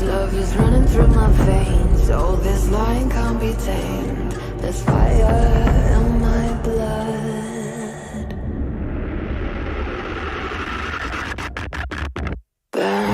love is running through my veins. Oh, this line can't be tamed. There's fire in my blood. Burn.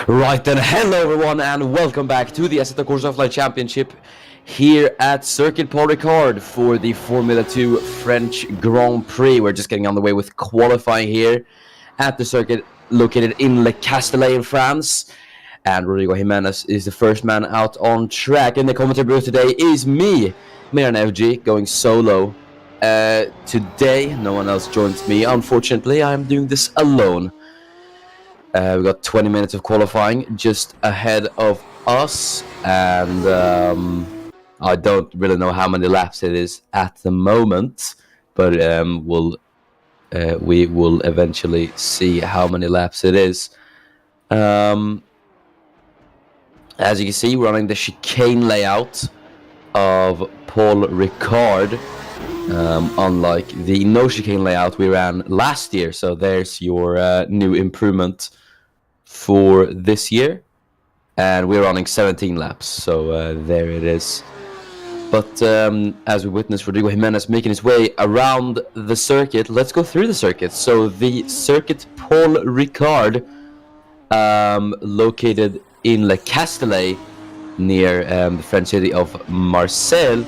Right then, hello everyone and welcome back to the Assetto Corsa Offline Championship here at Circuit Paul Ricard for the Formula 2 French Grand Prix. We're just getting on the way with qualifying here at the circuit located in Le Castellet in France. And Rodrigo Jimenez is the first man out on track. And the commentary booth today is me, Miran FG, going solo. Today, no one else joins me. Unfortunately, I'm doing this alone. We got 20 minutes of qualifying just ahead of us, and I don't really know how many laps it is at the moment, but we will eventually see how many laps it is. As you can see, we're running the chicane layout of Paul Ricard, unlike the no chicane layout we ran last year. So there's your new improvement for this year, and we're running 17 laps, so there it is. But as we witnessed Rodrigo Jimenez making his way around the circuit, let's go through the circuit. So the circuit Paul Ricard, located in Le Castellet near the French city of Marseille,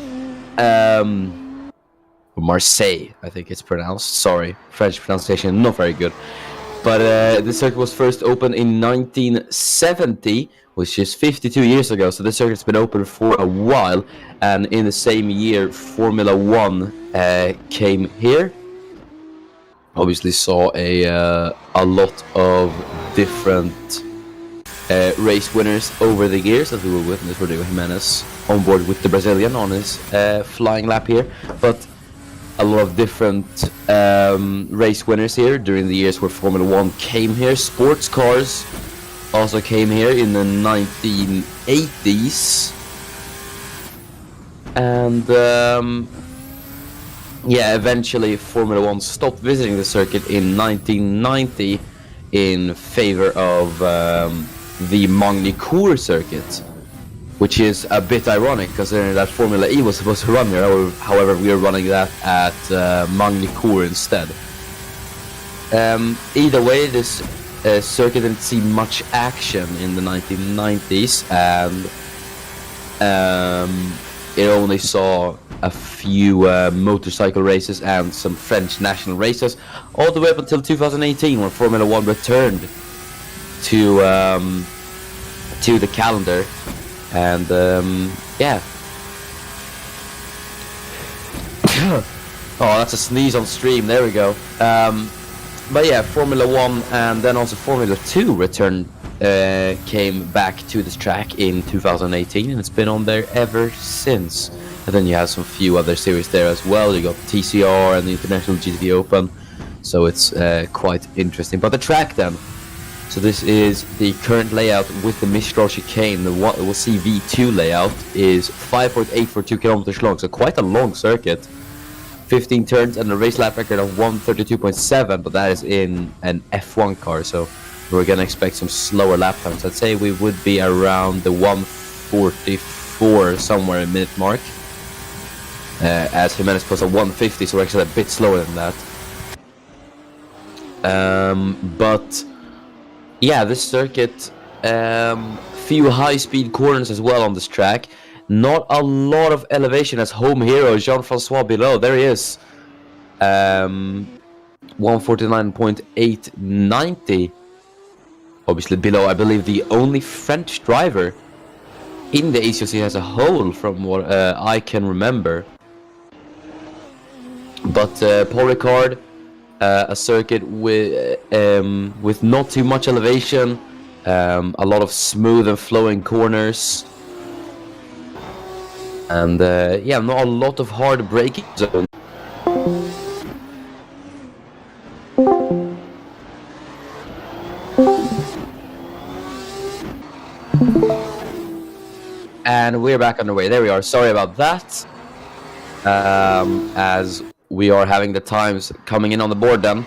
Marseille I think it's pronounced, sorry, French pronunciation not very good. But the circuit was first opened in 1970, which is 52 years ago. So the circuit's been open for a while. And in the same year, Formula 1 came here. Obviously saw a lot of different race winners over the years, as we will witness Rodrigo Jimenez on board with the Brazilian on his flying lap here. But a lot of different race winners here during the years where Formula 1 came here. Sports cars also came here in the 1980s. And yeah, eventually Formula 1 stopped visiting the circuit in 1990 in favor of the Magny-Cours circuit, which is a bit ironic considering that Formula E was supposed to run here. However, we are running that at Magny-Cours instead. Either way, this circuit didn't see much action in the 1990s, and it only saw a few motorcycle races and some French national races, all the way up until 2018 when Formula 1 returned to the calendar. And yeah. Oh, that's a sneeze on stream. There we go. But yeah, Formula 1 and then also Formula 2 returned, came back to this track in 2018, and it's been on there ever since. And then you have some few other series there as well. You got TCR and the International GTP Open, so it's quite interesting. But the track then. So this is the current layout with the Mistral chicane. The we'll see V2 layout is 5.842 kilometers long, so quite a long circuit. 15 turns and a race lap record of 132.7, but that is in an F1 car, so we're gonna expect some slower lap times. I'd say we would be around the 144 somewhere in minute mark. As Jimenez puts a 150, so we're actually a bit slower than that. But yeah, this circuit, few high-speed corners as well on this track. Not a lot of elevation as home hero Jean-Francois below. There he is. 149.890. Obviously below, I believe, the only French driver in the ACOC as a whole, from what I can remember. But Paul Ricard, a circuit with not too much elevation, a lot of smooth and flowing corners, and yeah, not a lot of hard braking zone. And we're back underway. There we are. Sorry about that. As we are having the times coming in on the board then.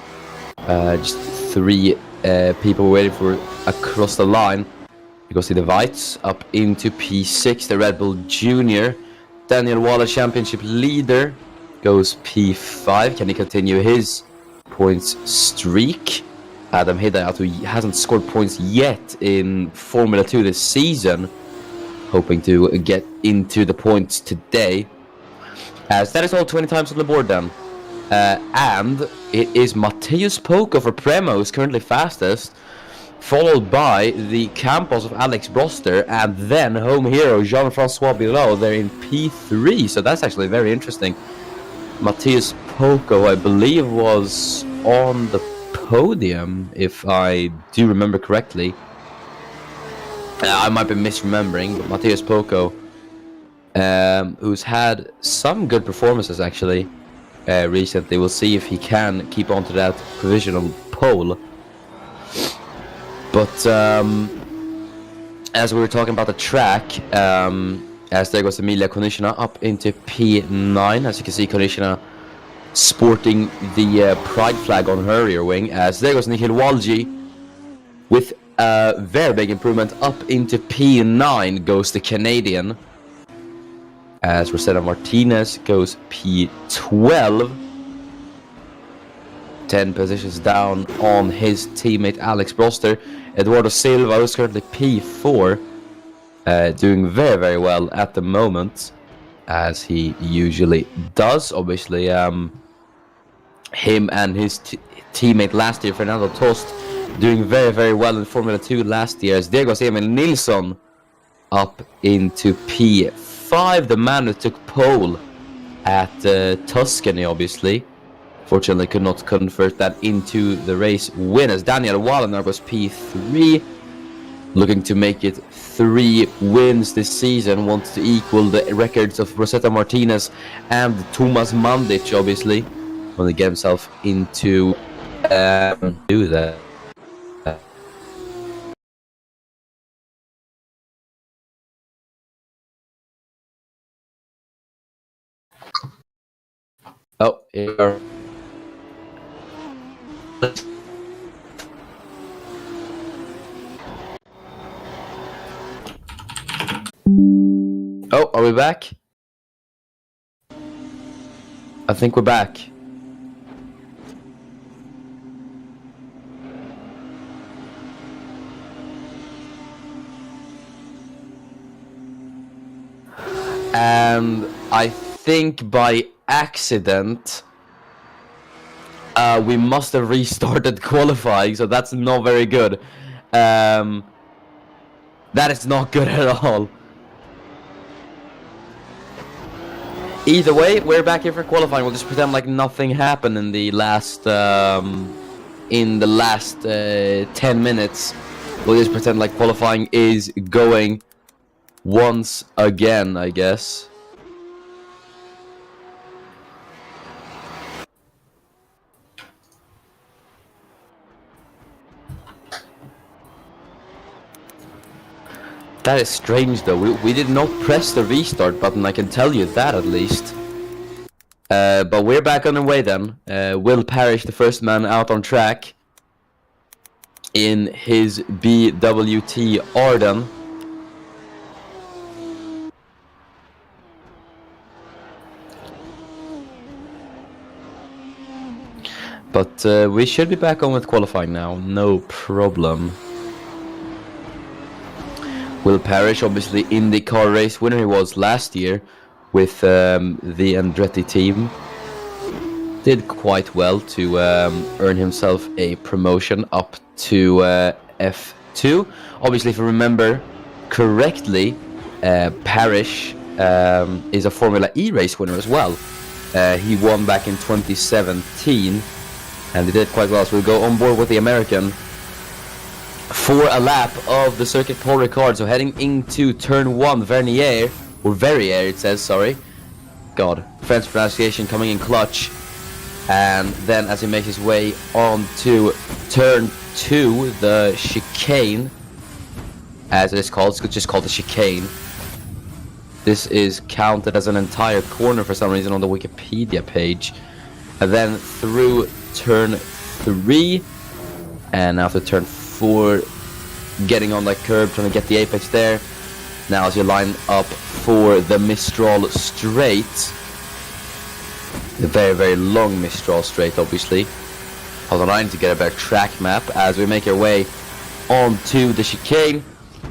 Just 3 people waiting for across the line. You go see the Whites up into P6, the Red Bull Junior. Daniel Waller, championship leader, goes P5. Can he continue his points streak? Adam Hidayat, who hasn't scored points yet in Formula 2 this season, hoping to get into the points today. As that is all 20 times on the board then. And it is Matheus Poco for Premo, who's currently fastest, followed by the Campos of Alex Broster, and then home hero Jean-Francois below. They're in P3, so that's actually very interesting. Matheus Poco, I believe, was on the podium, if I do remember correctly. I might be misremembering, but Matheus Poco, who's had some good performances actually recently. We'll see if he can keep on to that provisional pole. But as we were talking about the track, as there goes Emilia Konishina up into P9. As you can see, Konishina sporting the pride flag on her rear wing. As there goes Nikhil Walji with a very big improvement up into P9 goes the Canadian. As Rosetta Martinez goes P12. 10 positions down on his teammate Alex Broster. Eduardo Silva, who's currently P4, doing very, very well at the moment, as he usually does. Obviously, him and his teammate last year, Fernando Tost, doing very, very well in Formula 2 last year. As there goes Emil Nilsson up into P5, the man who took pole at Tuscany, obviously. Fortunately, could not convert that into the race win, as Daniel Waller goes P3, looking to make it 3 wins this season, wants to equal the records of Rosetta Martinez and Thomas Mandic, obviously, when he get himself into do that. Oh, here we are. Oh, are we back? I think we're back. And I think by accident we must have restarted qualifying, so that's not very good. That is not good at all. Either way, we're back here for qualifying. We'll just pretend like nothing happened in the last 10 minutes. We'll just pretend like qualifying is going once again, I guess. That is strange though, we did not press the restart button, I can tell you that at least. But we're back on the way then. Will Parrish, the first man out on track in his BWT Arden. But we should be back on with qualifying now, no problem. Will Parrish, obviously IndyCar race winner he was last year with the Andretti team. Did quite well to earn himself a promotion up to F2. Obviously, if you remember correctly, Parrish is a Formula E race winner as well. He won back in 2017, and he did quite well. So we'll go on board with the American for a lap of the circuit Paul Ricard. So heading into turn 1, Vernier, or Verrier it says, sorry. God, French pronunciation coming in clutch. And then as he makes his way on to turn 2, the chicane, as it is called, it's just called the chicane. This is counted as an entire corner for some reason on the Wikipedia page. And then through turn 3, and after turn 4, getting on that curb, trying to get the apex there. Now as you line up for the Mistral Straight, the very, very long Mistral Straight, obviously. Hold on, I need to get a better track map as we make our way onto the chicane.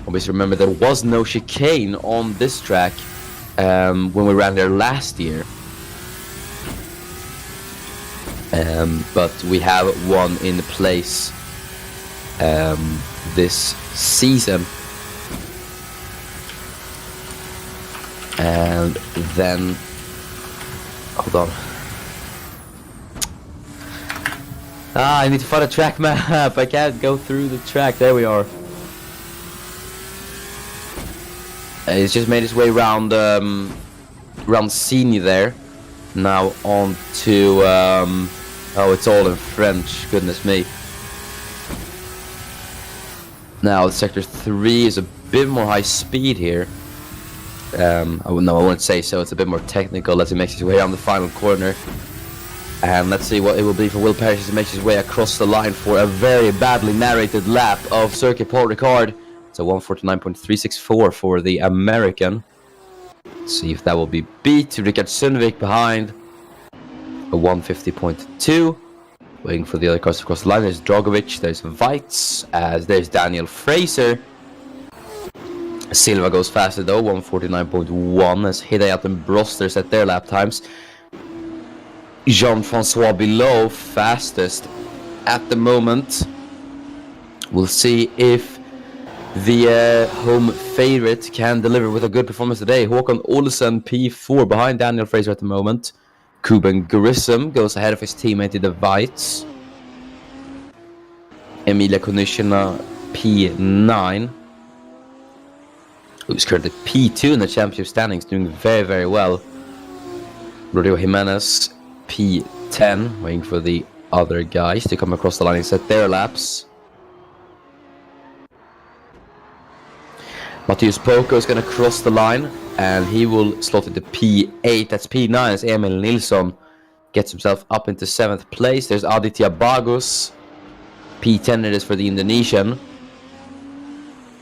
Obviously, remember there was no chicane on this track when we ran there last year. But we have one in place this season. And then, hold on. I need to find a track map. I can't go through the track. There we are. He's just made his way around Sini there. Now on to oh, it's all in French. Goodness me. Now sector 3 is a bit more high speed here. I wouldn't say so. It's a bit more technical as he makes his way around the final corner. And let's see what it will be for Will Parrish as he makes his way across the line for a very badly narrated lap of Circuit Paul Ricard. It's a 149.364 for the American. Let's see if that will be beat. Rickard Sundvik behind. A 150.2. Waiting for the other cars to cross the line. There's Drogovic, there's Weitz, as there's Daniel Fraser. Silva goes faster though, 149.1 as Hidayat and Broster set their lap times. Jean-Francois below fastest at the moment. We'll see if the home favorite can deliver with a good performance today. Håkon Olsen P4 behind Daniel Fraser at the moment. Kuben Grissom goes ahead of his teammate in the Weitz. Emilia Konishina P9. Who's currently P2 in the championship standings, doing very, very well. Rodrigo Jimenez P10, waiting for the other guys to come across the line and set their laps. Matthias Poco is going to cross the line, and he will slot into P8. That's P9 as Emil Nilsson gets himself up into 7th place. There's Aditya Bagus. P10 it is for the Indonesian.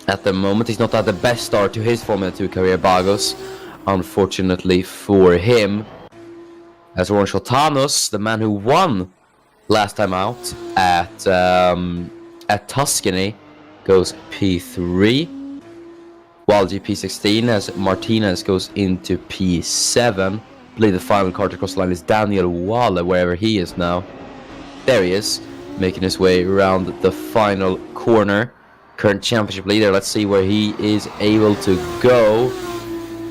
At the moment, he's not had the best start to his Formula 2 career, Bagus. Unfortunately for him. As Ron Shotanos, the man who won last time out at Tuscany, goes P3. While GP16 as Martinez goes into P7. I believe the final car to cross the line is Daniel Waller, wherever he is now. There he is, making his way around the final corner. Current championship leader, let's see where he is able to go.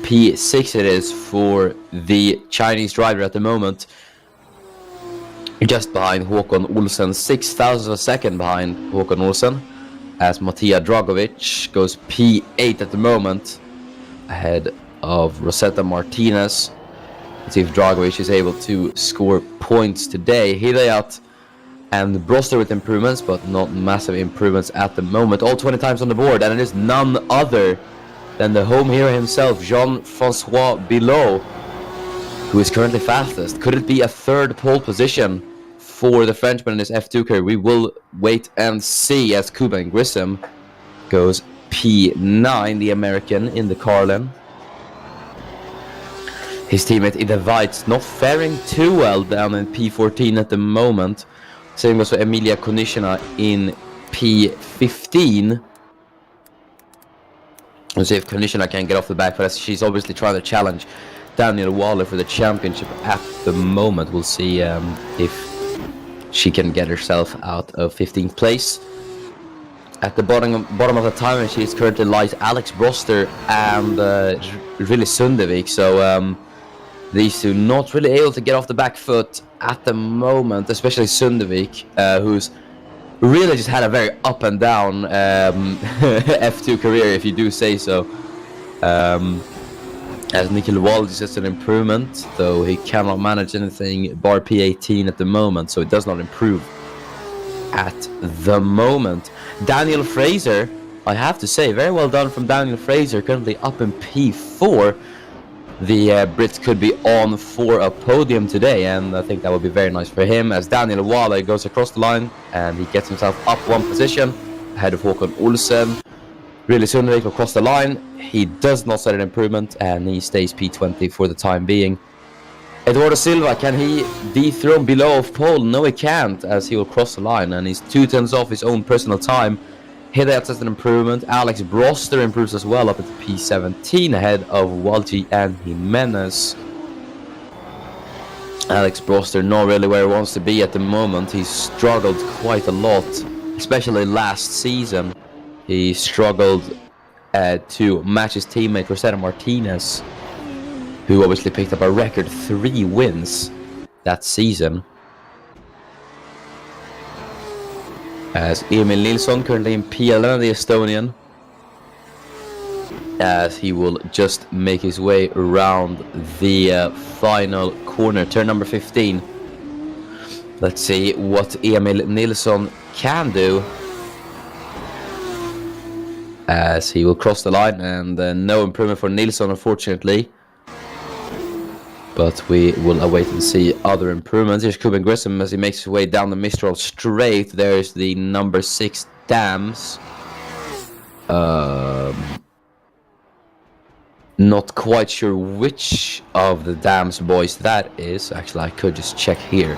P6 it is for the Chinese driver at the moment. Just behind Håkon Olsen, 6,000 a second behind Håkon Olsen. As Matija Dragovic goes P8 at the moment, ahead of Rosetta Martinez. Let's see if Dragovic is able to score points today. Hidayat and Broster with improvements, but not massive improvements at the moment. All 20 times on the board, and it is none other than the home hero himself, Jean-Francois Bilot, who is currently fastest. Could it be a third pole position for the Frenchman in his F2 career? We will wait and see as Kuben Grissom goes P9, the American in the Carlin. His teammate in the Weitz not faring too well down in P14 at the moment. Same goes for Emilia Konishina in P15. We'll see if Konishina can get off the back, but she's obviously trying to challenge Daniel Waller for the championship at the moment. We'll see if she can get herself out of 15th place. At the bottom of the time, she is currently lies Alex Broster and really Sundevik. So these two not really able to get off the back foot at the moment, especially Sundevik, who's really just had a very up and down F2 career, if you do say so. As Nikhil Wald is just an improvement, though he cannot manage anything bar P18 at the moment, so it does not improve at the moment. Daniel Fraser, I have to say, very well done from Daniel Fraser, currently up in P4. The Brits could be on for a podium today, and I think that would be very nice for him, as Daniel Wale goes across the line and he gets himself up one position ahead of Håkon Olsen. Really Sundvik across the line. He does not set an improvement and he stays P20 for the time being. Eduardo Silva, can he dethrone below of pole? No, he can't, as he will cross the line and he's 2/10 off his own personal time. Hidayat has an improvement. Alex Broster improves as well, up at P17 ahead of Walji and Jimenez. Alex Broster not really where he wants to be at the moment. He's struggled quite a lot, especially last season. He struggled to match his teammate Rosetta Martinez, who obviously picked up a record 3 wins that season. As Emil Nilsson currently in P11, the Estonian, as he will just make his way around the final corner, turn number 15. Let's see what Emil Nilsson can do, as he will cross the line, and no improvement for Nilsson, unfortunately. But we will await and see other improvements. Here's Kuben Grissom as he makes his way down the Mistral straight. There's the number 6 Dams. Not quite sure which of the Dams boys that is. Actually, I could just check here.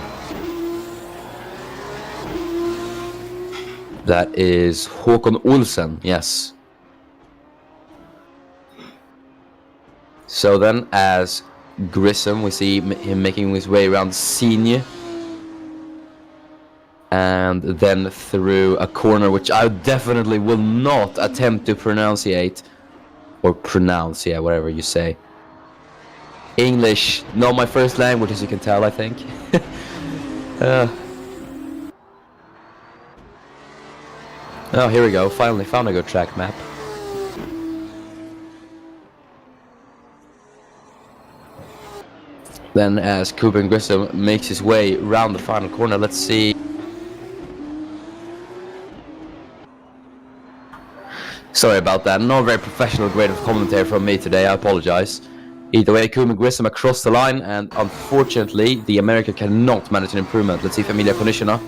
That is Håkon Olsen, yes. So then, as Grissom, we see him making his way around Senior and then through a corner which I definitely will not attempt to pronunciate, or pronounce, yeah, whatever you say. English, not my first language, as you can tell, I think. Oh, here we go, finally found a good track map. Then as Kuben Grissom makes his way around the final corner, let's see. Sorry about that, not a very professional grade of commentary from me today, I apologize. Either way, Kuben Grissom across the line, and unfortunately the American cannot manage an improvement. Let's see if Emilia Konishina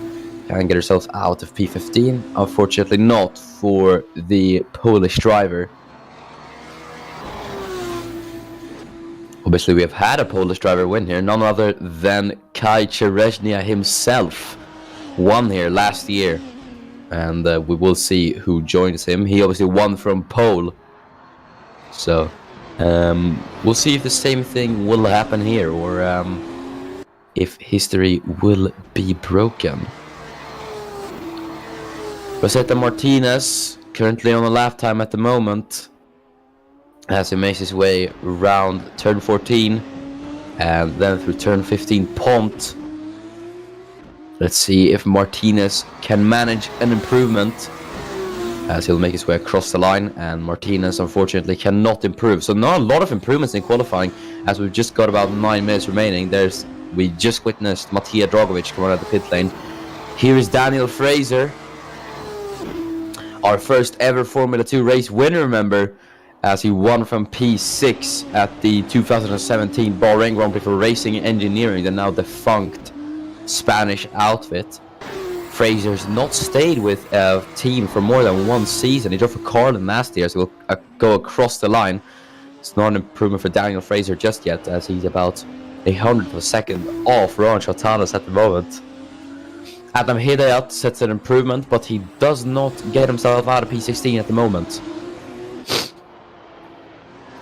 can get herself out of P15. Unfortunately not for the Polish driver. Obviously, we have had a Polish driver win here, none other than Kai Cherezhnia himself. Won here last year, and we will see who joins him. He obviously won from pole, so we'll see if the same thing will happen here, or if history will be broken. Rosetta Martinez, currently on a lap time at the moment, as he makes his way around turn 14 and then through turn 15 Pont. Let's see if Martinez can manage an improvement, as he'll make his way across the line, and Martinez unfortunately cannot improve. So not a lot of improvements in qualifying, as we've just got about 9 minutes remaining. We just witnessed Matija Dragovic come out of the pit lane. Here is Daniel Fraser, our first ever Formula 2 race winner, remember, as he won from P6 at the 2017 Bahrain Grand Prix for Racing Engineering, the now defunct Spanish outfit. Fraser's not stayed with a team for more than 1 season. He drove for Carlin last year, so he'll go across the line. It's not an improvement for Daniel Fraser just yet, as he's about 100th of a second off Rohan Chatanas at the moment. Adam Hidayat sets an improvement, but he does not get himself out of P16 at the moment.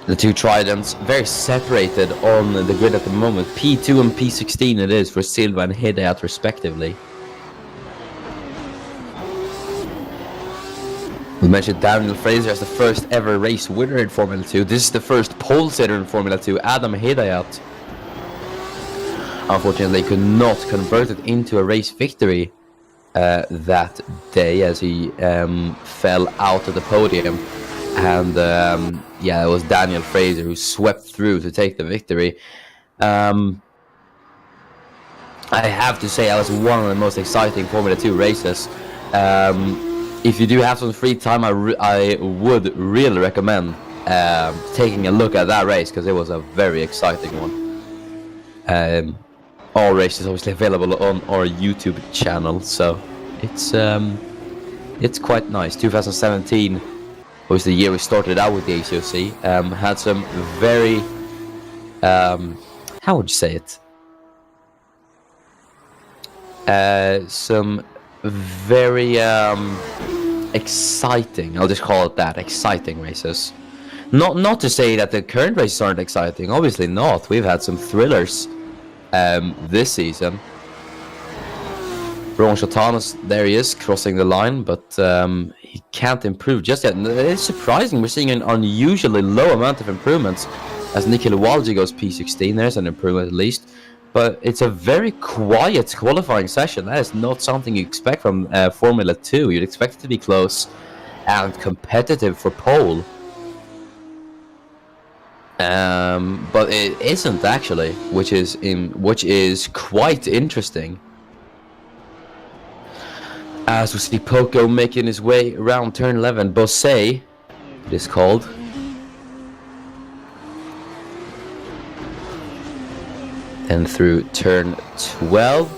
The two Tridents very separated on the grid at the moment. P2 and P16 it is for Silva and Hidayat respectively. We mentioned Daniel Fraser as the first ever race winner in Formula 2. This is the first pole sitter in Formula 2, Adam Hidayat. Unfortunately, could not convert it into a race victory that day as he fell out of the podium. And yeah, it was Daniel Fraser who swept through to take the victory. I have to say, that was one of the most exciting Formula 2 races. If you do have some free time, I would really recommend taking a look at that race, because it was a very exciting one. All races obviously available on our YouTube channel, so it's quite nice. 2017 was the year we started out with the ACOC. Had some very how would you say it? Some very exciting, I'll just call it that, exciting races. Not to say that the current races aren't exciting, obviously not. We've had some thrillers this season. Ron Chotanos, there he is, crossing the line, but he can't improve just yet. It's surprising, we're seeing an unusually low amount of improvements as Nikhil Walji goes P16. There's an improvement at least. But it's a very quiet qualifying session. That is not something you expect from Formula 2. You'd expect it to be close and competitive for pole. But it isn't actually, which is quite interesting. As we see Poco making his way around turn 11, Bosse, it is called. And through turn 12,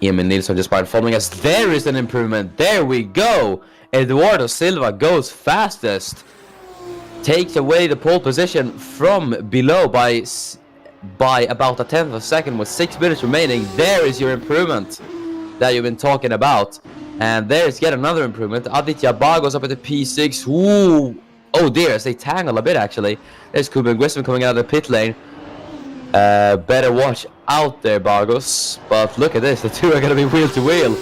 Emil Nilsson just by following us. There is an improvement. There we go. Eduardo Silva goes fastest. Takes away the pole position from below by about a tenth of a second with 6 minutes remaining. There is your improvement that you've been talking about. And there's yet another improvement. Aditya Ba goes up into P6. Ooh. Oh dear, as they tangle a bit actually. There's Kuben Grissom coming out of the pit lane. Better watch out there, Bargos. But look at this, the two are going to be wheel to wheel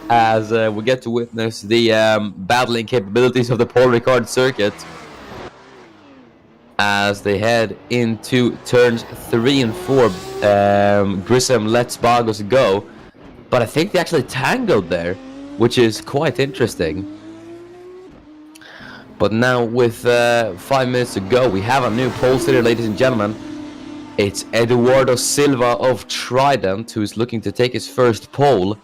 as we get to witness the battling capabilities of the Paul Ricard circuit as they head into turns 3 and 4. Grissom lets Bargos go, but I think they actually tangled there, which is quite interesting. But now with 5 minutes to go, we have a new pole sitter, ladies and gentlemen. It's Eduardo Silva of Trident, who is looking to take his first pole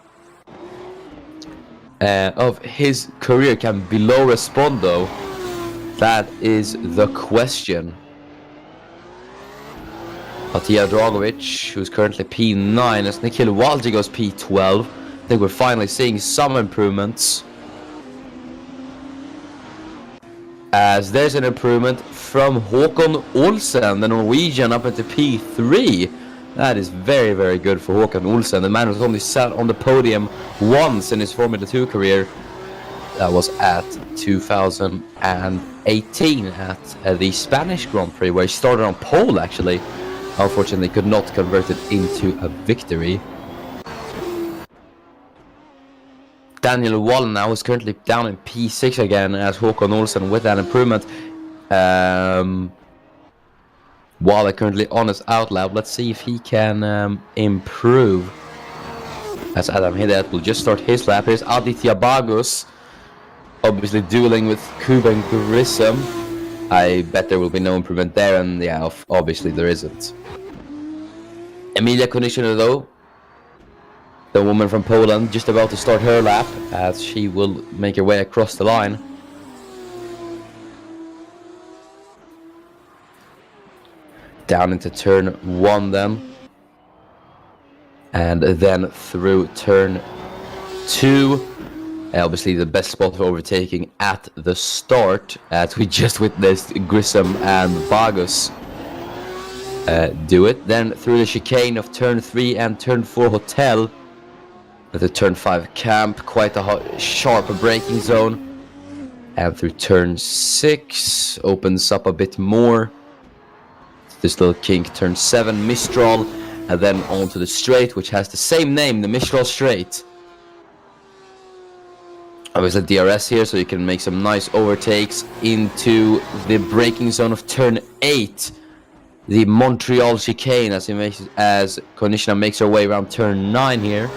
of his career. Can Below respond though? That is the question. Matija Dragovic, who's currently P9, as Nikhil Walji goes P12. I think we're finally seeing some improvements. As there's an improvement from Håkon Olsen, the Norwegian, up into P3. That is very, very good for Håkon Olsen. The man who's only sat on the podium once in his Formula 2 career. That was at 2018 at the Spanish Grand Prix, where he started on pole actually. Unfortunately, could not convert it into a victory. Daniel Wallen now is currently down in P6 again as Håkon Olsen with that improvement. Waller currently on his outlap. Let's see if he can improve. As Adam Hidayat will just start his lap. Here's Aditya Bagus, obviously dueling with Kuben Grissom. I bet there will be no improvement there, and yeah, obviously there isn't. Emilia Konishina though, the woman from Poland, just about to start her lap as she will make her way across the line. Down into turn 1 then. And then through turn 2. Obviously the best spot for overtaking at the start, as we just witnessed Grissom and Bagus do it. Then through the chicane of turn 3 and turn 4 Hotel. The turn 5 camp, quite a sharp braking zone. And through turn 6 opens up a bit more. this little kink. Turn 7, Mistral, and then onto the straight, which has the same name, the Mistral Straight. Obviously DRS here, so you can make some nice overtakes into the braking zone of turn 8. The Montreal chicane as Konishina makes her way around turn 9 here.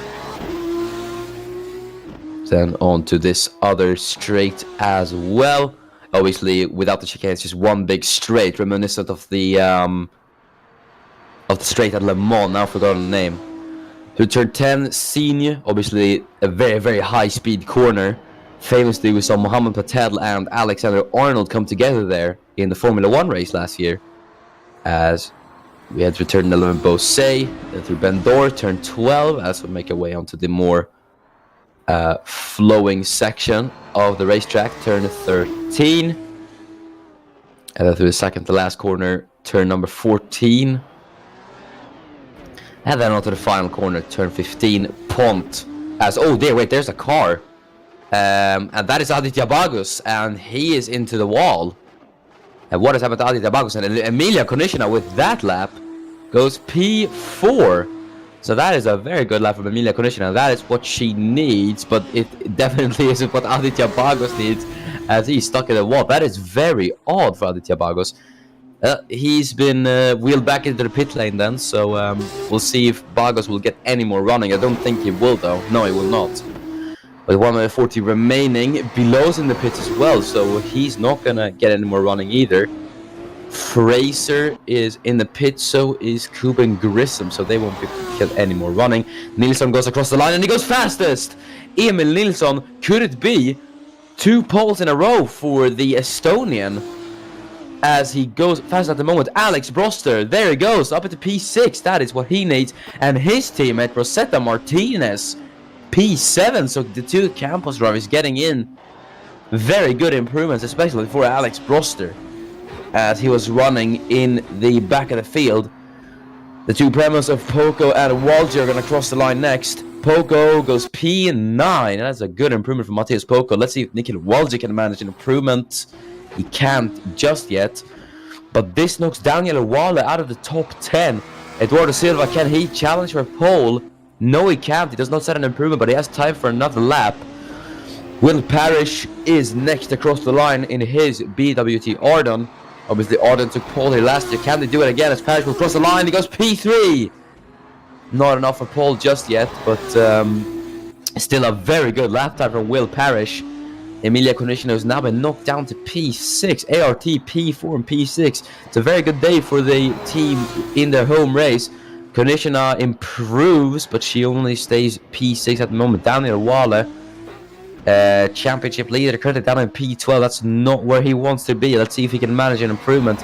Then on to this other straight as well. Obviously, without the chicane, it's just one big straight, reminiscent of the straight at Le Mans. Now I've forgotten the name. To turn 10, Senior, obviously a very, very high-speed corner. Famously, we saw Mohammed Patel and Alexander Arnold come together there in the Formula 1 race last year. As we had to turn 11, Beausset, then through Bendor, turn 12, as we make our way onto the more flowing section of the racetrack, turn 13. And then through the second to last corner, turn number 14. And then onto the final corner, turn 15, Pont. As, oh dear, wait, there's a car. And that is Aditya Bagus, and he is into the wall. And what has happened to Aditya Bagus? And Emilia Konishina with that lap goes P4. So that is a very good lap from Emilia Konishina. That is what she needs, but it definitely isn't what Aditya Bagus needs, as he's stuck in the wall. That is very odd for Aditya Bagus. He's been wheeled back into the pit lane then, so we'll see if Bagus will get any more running. I don't think he will though. No, he will not. With 140 remaining, Below's in the pits as well, so he's not gonna get any more running either. Fraser is in the pit, so is Kuben Grissom, so they won't be able to get any more running. Nilsson goes across the line and he goes fastest! Emil Nilsson, could it be 2 poles in a row for the Estonian? As he goes fast at the moment. Alex Broster, there he goes, up into P6, that is what he needs. And his teammate, Rosetta Martinez, P7, so the 2 Campos drivers getting in. Very good improvements, especially for Alex Broster, as he was running in the back of the field. The 2 Premos of Poco and Walji are going to cross the line next. Poco goes P9, that's a good improvement from Matthias Poco. Let's see if Nikhil Walji can manage an improvement. He can't just yet, but this knocks Daniel Wale out of the top 10. Eduardo Silva, can he challenge for pole? No, he can't. He does not set an improvement, but he has time for another lap. Will Parrish is next across the line in his BWT Ardon. Obviously, Ardon took pole here last year. Can they do it again as Parrish will cross the line? He goes P3. Not enough for pole just yet, but still a very good lap time from Will Parrish. Emilia Konishina has now been knocked down to P6. ART, P4 and P6. It's a very good day for the team in their home race. Konishina improves, but she only stays P6 at the moment. Daniel Wale, championship leader, currently down in P12. That's not where he wants to be. Let's see if he can manage an improvement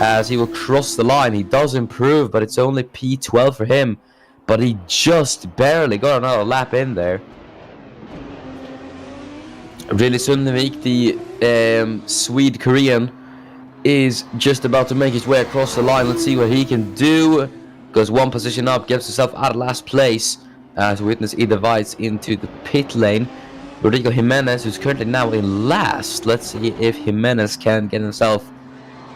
as he will cross the line. He does improve, but it's only P12 for him. But he just barely got another lap in there. Really Sundevik, the Swede-Korean, is just about to make his way across the line. Let's see what he can do. Goes 1 position up, gets himself out of last place as we witness Ida Weiss into the pit lane. Rodrigo Jimenez, who's currently now in last. Let's see if Jimenez can get himself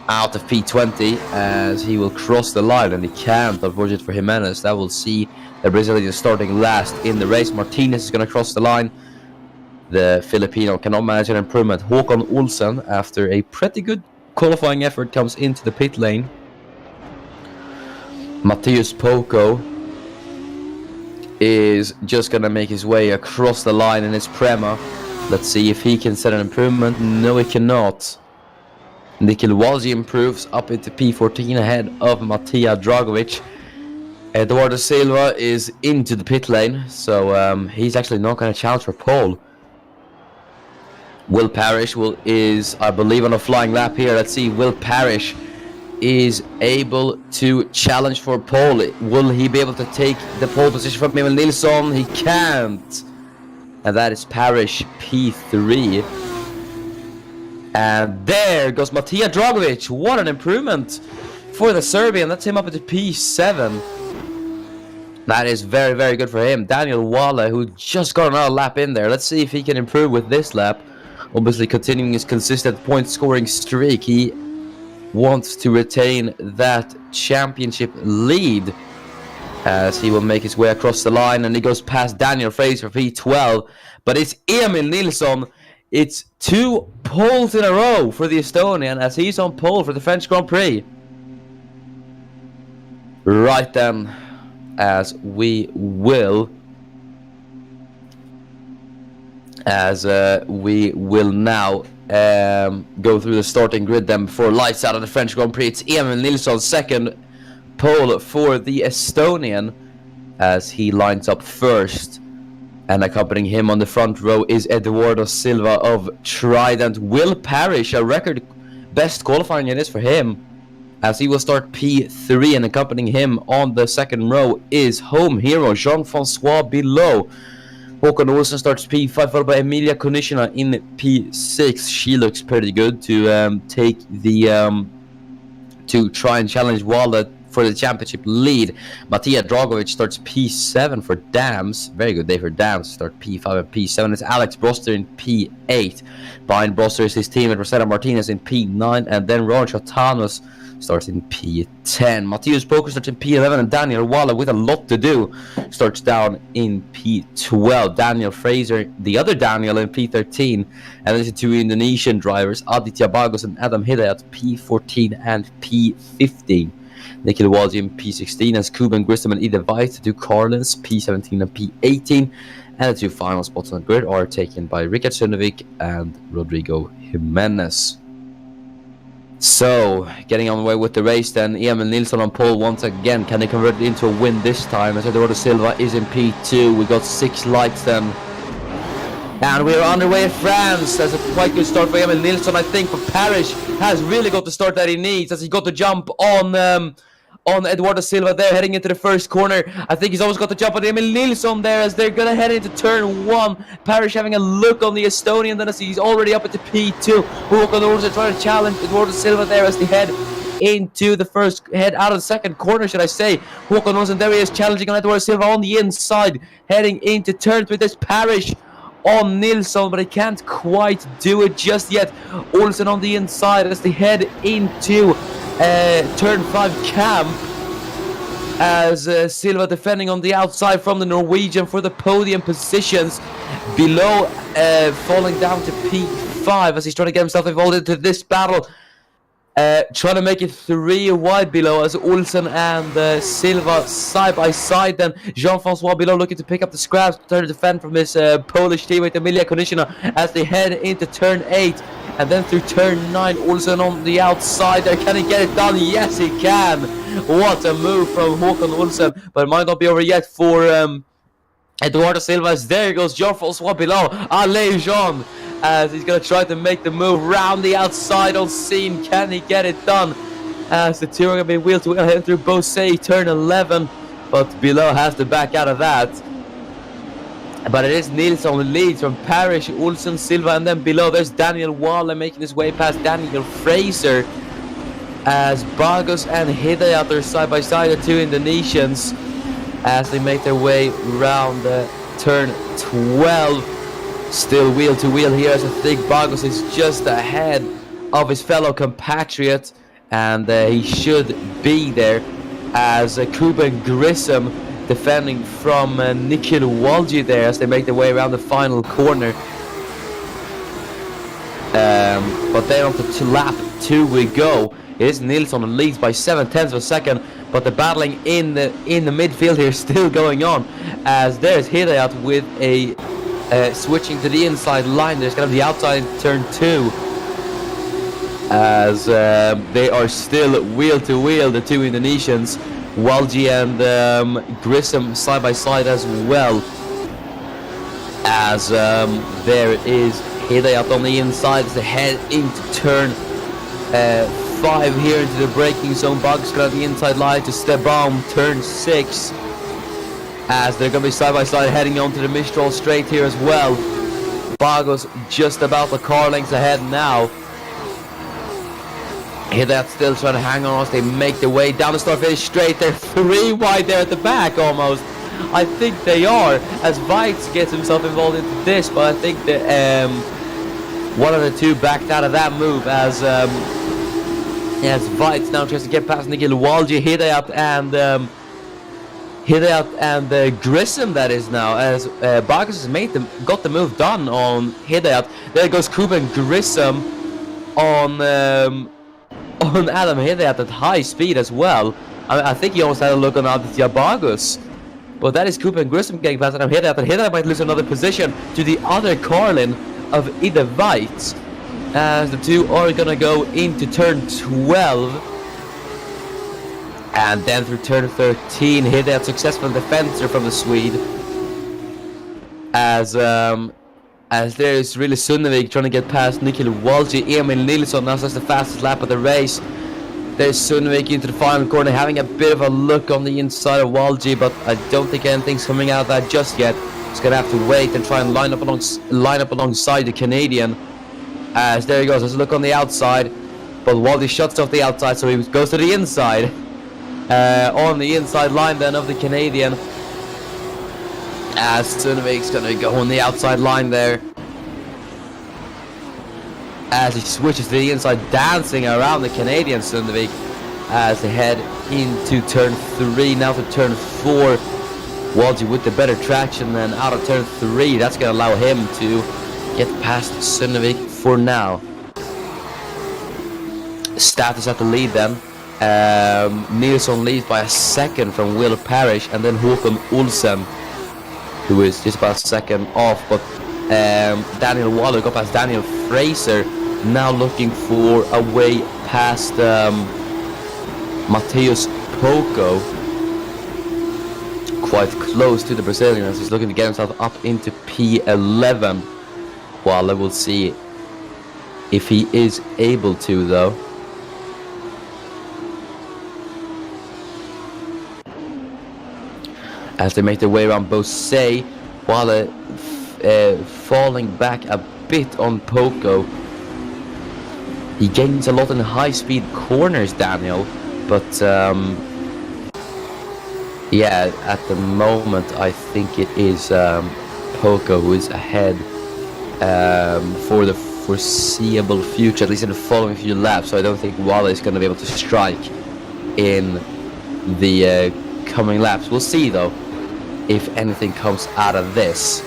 out of P20 as he will cross the line, and he can't, unfortunately for Jimenez. That will see the Brazilian starting last in the race. Martinez is going to cross the line. The Filipino cannot manage an improvement. Håkon Olsen, after a pretty good qualifying effort, comes into the pit lane. Matthias Poco is just going to make his way across the line in his Prema. Let's see if he can set an improvement. No, he cannot. Nikhil Walji improves up into P14 ahead of Matija Dragovic. Eduardo Silva is into the pit lane, so he's actually not going to challenge for pole. Will Parrish is, I believe, on a flying lap here. Let's see, Will Parrish is able to challenge for pole. Will he be able to take the pole position from Emil Nilsson? He can't. And that is Parrish P3. And there goes Matija Dragovic. What an improvement for the Serbian. That's him up into P7. That is very, very good for him. Daniel Wale, who just got another lap in there. Let's see if he can improve with this lap. Obviously continuing his consistent point scoring streak. He wants to retain that championship lead, as he will make his way across the line, and he goes past Daniel Fraser for P12. But it's Emil Nilsson. It's 2 poles in a row for the Estonian, as he's on pole for the French Grand Prix. Right then, as we will now go through the starting grid then before lights out of the French Grand Prix. It's Emil Nilsson, second pole for the Estonian, as he lines up first. And accompanying him on the front row is Eduardo Silva of Trident. Will Parrish, a record best qualifying it is for him, as he will start P3, and accompanying him on the second row is home hero Jean-Francois Bilot. Håkon Olsen starts P5, followed by Emilia Konishina in P6. She looks pretty good to take the to try and challenge Walla for the championship lead. Matija Dragovic starts P7 for Dams. Very good day for Dams to start P5 and P7. It's Alex Broster in P8. Behind Broster is his teammate Rosetta Martinez in P9, and then Ron Chatanos starts in P10. Matthias Poker starts in P11, and Daniel Walla, with a lot to do, starts down in P12. Daniel Fraser, the other Daniel, in P13. And then the 2 Indonesian drivers, Aditya Bagos and Adam Hidayat, P14 and P15. Nikhil Walji in P16, as Kuben Grissom and Ida White, the 2 Carlins, P17 and P18. And the 2 final spots on the grid are taken by Richard Sundevik and Rodrigo Jimenez. So, getting on the way with the race then, Emil Nilsson on pole once again. Can they convert it into a win this time? As Eduardo Silva is in P2. We got 6 lights then. And we're underway in France. That's a quite good start for Emil Nilsson, I think. But Parrish has really got the start that he needs, as he got the jump on Eduardo Silva there, heading into the first corner. I think he's always got the jump on Emil Nilsson there, as they're going to head into turn 1. Parrish having a look on the Estonian, then as he's already up into P2. Håkon Olsen trying to challenge Eduardo Silva there as they head into the head out of the second corner, should I say. Håkon Olsen, there he is, challenging on Eduardo Silva on the inside, heading into turn 3. There's Parrish on Nilsson, but he can't quite do it just yet. Olsen on the inside as they head into turn 5 camp, as Silva defending on the outside from the Norwegian for the podium positions. Below falling down to P5 as he's trying to get himself involved into this battle. Trying to make it 3 wide Below, as Olsen and Silva side by side. Then Jean-Francois Below looking to pick up the scraps, trying to defend from his Polish teammate Emilia Konishina as they head into turn 8. And then through turn 9, Olsen on the outside there. Can he get it done? Yes, he can. What a move from Håkon Olsen. But it might not be over yet for Eduardo Silva. There goes Jean-Francois Below. Allez, Jean. As he's going to try to make the move round the outside on scene. Can he get it done? As the two are going to be wheel to wheel heading through Beausset, turn 11. But Below has to back out of that. But it is Nilsson who leads from Parrish, Olsen, Silva, and then Below there's Daniel Waller making his way past Daniel Fraser, as Bagos and Hidayat are side by side, the 2 Indonesians, as they make their way round turn 12. Still wheel to wheel here, as I think Bagos is just ahead of his fellow compatriot, and he should be there, as Kuben Grissom defending from Nikhil Walji there as they make their way around the final corner. But then on to lap 2 we go. It is Nilsson who leads by 7/10 of a second, but the battling in the midfield here is still going on, as there's Hidayat with a switching to the inside line. There's going to be the outside turn 2, as they are still wheel to wheel, the 2 Indonesians. Walji and Grissom side by side as well, as there is Hidayat on the inside as they head into turn 5 here into the braking zone. Bagos got the inside line to Stebaum, turn 6, as they're going to be side by side heading onto the Mistral straight here as well. Bagos just about the car lengths ahead now. Hidayat still trying to hang on as they make their way down the start finish straight. They're 3 wide there at the back almost. I think they are, as Weitz gets himself involved into this, but I think that one of the 2 backed out of that move, as As Weitz now tries to get past Nigel Walji, Hidayat and Grissom, that is now, as Barkas has got the move done on Hidayat. There goes Kuben Grissom on Adam Hidayat at high speed as well. I think he almost had a look on Aditya Bargus. But that is Kuben Grissom getting past Adam Hidayat, and Hidayat might lose another position to the other Carlin of Ida Weitz, as the two are gonna go into turn 12. And then through turn 13, Hidayat successful defender from the Swede. As there is really Sunnevik trying to get past Nikil Walji. Emil Nilsson now starts the fastest lap of the race. There's Sunnevik into the final corner, having a bit of a look on the inside of Walji, but I don't think anything's coming out of that just yet. He's gonna have to wait and try and line up alongside the Canadian. As there he goes, let's look on the outside, but Walji shuts off the outside, so he goes to the inside. On the inside line then of the Canadian, as Sunnevik's gonna go on the outside line there, as he switches to the inside, dancing around the Canadian Sunnevik, as they head into turn 3, now to turn 4. Walji with the better traction, then out of turn 3, that's gonna allow him to get past Sunnevik for now. Status at the lead then. Nilsson leads by a second from Will Parrish, and then Håkon Olsen, who is just about a second off, but Daniel Waller got past Daniel Fraser, now looking for a way past Mateus Poco, quite close to the Brazilian, as he's looking to get himself up into P11. Waller, will see if he is able to though. As they make their way around Bosé, while falling back a bit on Poco. He gains a lot in high-speed corners, Daniel, but yeah, at the moment I think it is Poco who is ahead for the foreseeable future, at least in the following few laps. So I don't think Walla is going to be able to strike in the coming laps. We'll see though if anything comes out of this.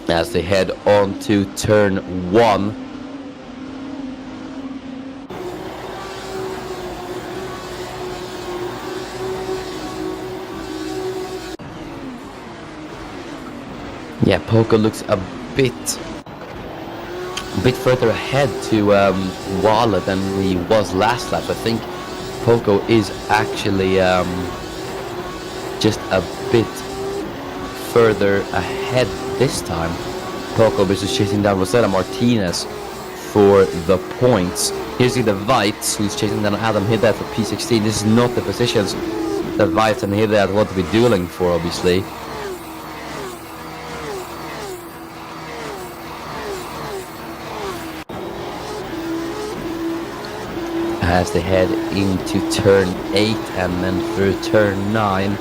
As they head on to turn 1. Yeah, Poco looks a bit further ahead to Walla than he was last lap. I think Poco is actually just a bit further ahead this time. Poco is just chasing down Rosetta Martinez for the points. Here's the Weitz, who's chasing down Adam Hidayat for P16. This is not the positions that Weitz and Hidayat want to be dueling for, obviously. As they head into turn 8 and then through turn 9.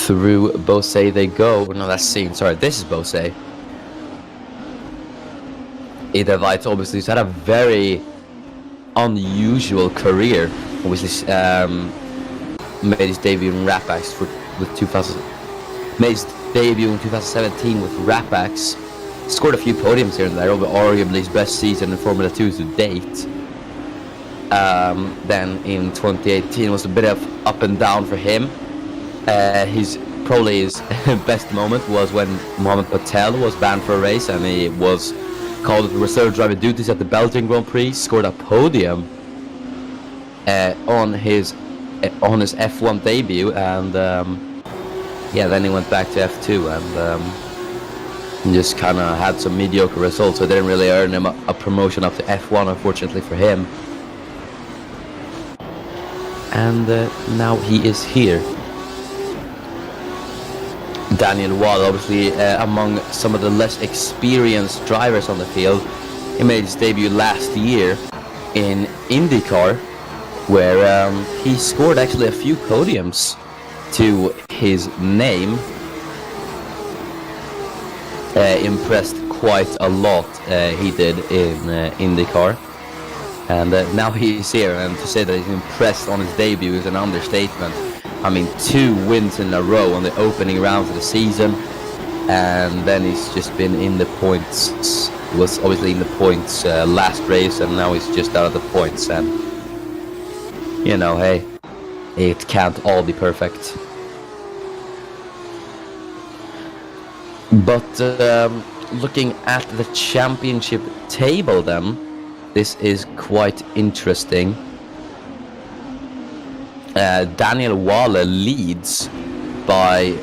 Through Bosé they go. No, that's Scene. Sorry, this is Bosé. Ida Weitz obviously has had a very unusual career. Obviously, made his debut in Rapax made his debut in 2017 with Rapax. Scored a few podiums here and there, arguably his best season in Formula 2 to date. Then in 2018 was a bit of up and down for him. His best moment was when Mohamed Patel was banned for a race and he was called for reserve driver duties at the Belgian Grand Prix. Scored a podium on his F1 debut, and yeah, then he went back to F2 and just kind of had some mediocre results, so it didn't really earn him a promotion up to F1, unfortunately for him. And now he is here. Daniel Wall, obviously among some of the less experienced drivers on the field. He made his debut last year in IndyCar, where he scored actually a few podiums to his name. Impressed quite a lot, he did in IndyCar. And now he's here, and to say that he's impressed on his debut is an understatement. I mean, 2 wins in a row on the opening rounds of the season, and then he's just been in the points. He was obviously in the points last race, and now he's just out of the points. And you know, hey, it can't all be perfect. But looking at the championship table, then this is quite interesting. Daniel Waller leads by,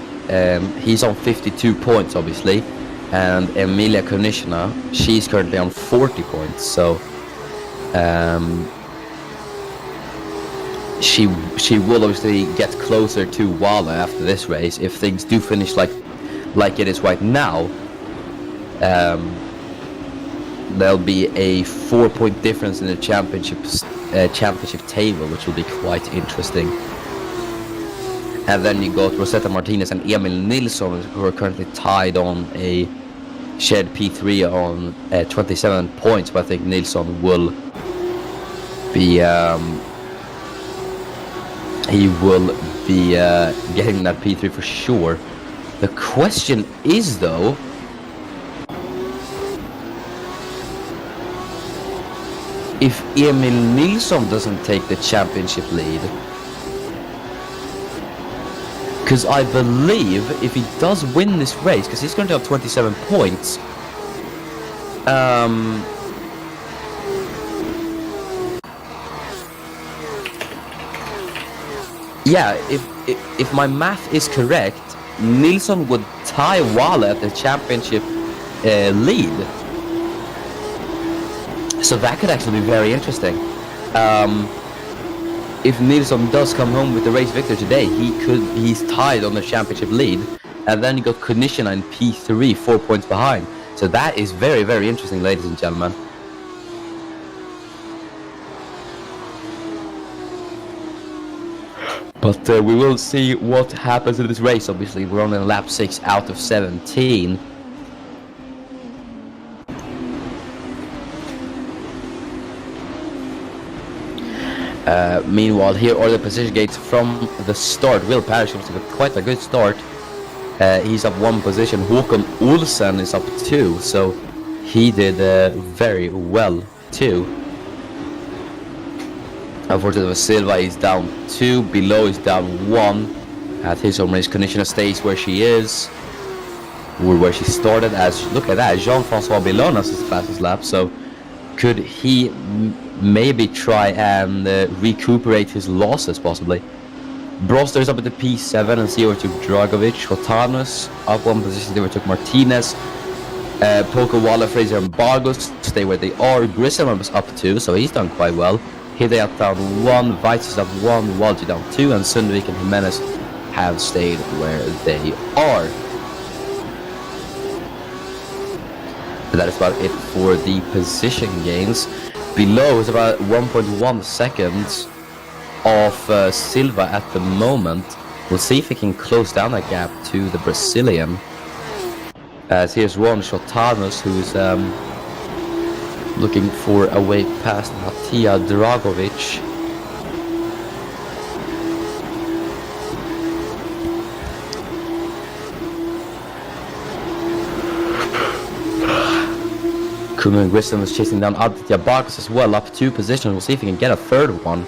he's on 52 points obviously, and Emilia Konishina, she's currently on 40 points, so she will obviously get closer to Waller after this race if things do finish like it is right now. There'll be a 4-point difference in the championship table, which will be quite interesting. And then you got Rosetta Martinez and Emil Nilsson, who are currently tied on a shared P3 on 27 points, but I think Nilsson will be getting that P3 for sure. The question is, though, if Emil Nilsson doesn't take the championship lead, because I believe if he does win this race, because he's going to have 27 points, yeah, if my math is correct, Nilsson would tie Waller at the championship lead. So that could actually be very interesting. If Nilsson does come home with the race victory today, he's tied on the championship lead, and then you got Konishina in P3, 4 points behind. So that is very, very interesting, ladies and gentlemen. But we will see what happens in this race. Obviously, we're on lap 6 out of 17. Meanwhile, here are the position gates from the start. Will Parrish was quite a good start. He's up 1 position. Håkon Olsen is up 2, so he did very well too. Unfortunately, Silva is down 2. Below is down 1. At his home race, Konishina stays where she is, or where she started. As look at that, Jean-Francois Billonas is the fastest lap. So could he maybe try and recuperate his losses, possibly? Broster is up at the P7 and see overtook Dragovic. Hotanus up 1 position, they overtook Martinez. Poco, Waller, Fraser and Bargos stay where they are. Grissom was up 2, so he's done quite well. Hidde up down 1, Weitz is up 1, Walji down 2, and Sundvik and Jimenez have stayed where they are. But that is about it for the position gains. Below is about 1.1 seconds off Silva at the moment. We'll see if he can close down that gap to the Brazilian. As here's Ron Shotanus, who's looking for a way past Matija Dragovic. Kuno Grissom is chasing down Aditya Barkos as well, up 2 positions. We'll see if he can get a 3rd one,